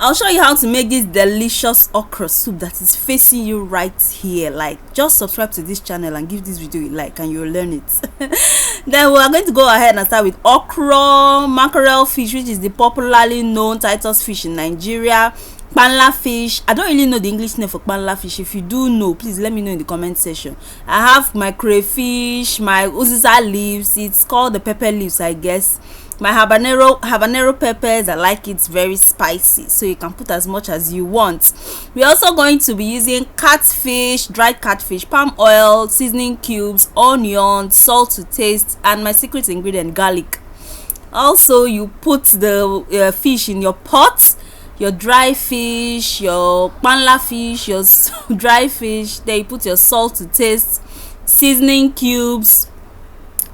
I'll show you how to make this delicious okra soup that is facing you right here. Like, just subscribe to this channel and give this video a like and you'll learn it. Then we are going to go ahead and start with okra, mackerel fish, which is the popularly known Titus fish in Nigeria. Panla fish. I don't really know the English name for panla fish. If you do know, please let me know in the comment section. I have my crayfish, my uziza leaves. It's called the pepper leaves, I guess. My habanero peppers. I like it very spicy, so you can put as much as you want. We're also going to be using catfish, dried catfish, palm oil, seasoning cubes, onion, salt to taste, and my secret ingredient, garlic. Also, you put the fish in your pot, your dry fish, your panla fish, your dry fish. Then you put your salt to taste, seasoning cubes,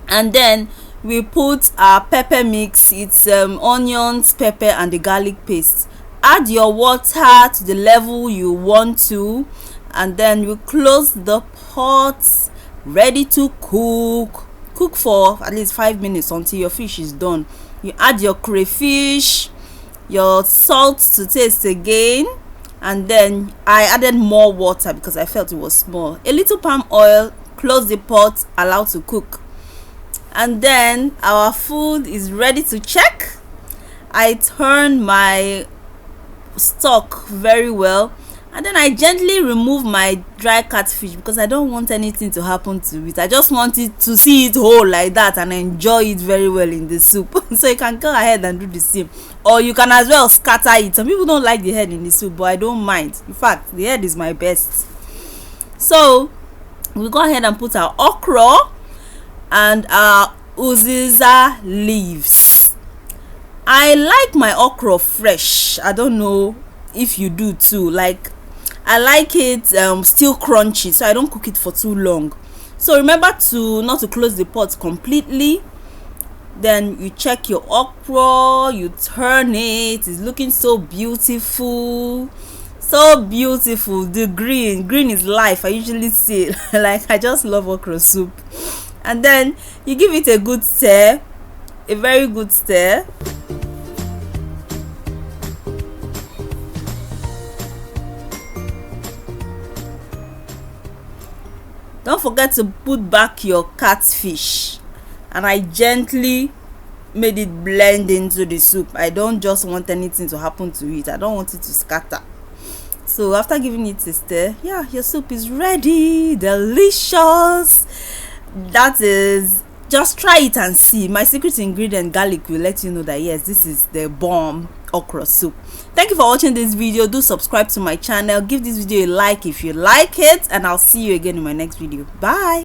and then we put our pepper mix. It's onions, pepper, and the garlic paste. Add your water to the level you want to, and then you close the pot. Ready to cook for at least 5 minutes until your fish is done. You add your crayfish, your salt to taste again, and then I added more water because I felt it was small. A little palm oil. Close the pot, allow to cook. And then our food is ready to check. I turn my stock very well, and then I gently remove my dry catfish because I don't want anything to happen to it. I just want it to see it whole like that and enjoy it very well in the soup. So you can go ahead and do the same, or you can as well scatter it. Some people don't like the head in the soup, but I don't mind. In fact, the head is my best. So we go ahead and put our okra and our uziza leaves. I like my okra fresh. I don't know if you do too. Like, I like it still crunchy, so I don't cook it for too long. So remember to not to close the pot completely. Then you check your okra, you turn it. It's looking so beautiful, so beautiful. The green is life, I usually say. Like, I just love okra soup. And then you give it a good stir, a very good stir. Don't forget to put back your catfish, and I gently made it blend into the soup. I don't just want anything to happen to it. I don't want it to scatter. So after giving it a stir, yeah, your soup is ready. Delicious. That is, just try it and see. My secret ingredient, garlic, will let you know that yes, this is the bomb okra soup. Thank you for watching this video. Do subscribe to my channel. Give this video a like if you like it, and I'll see you again in my next video. Bye.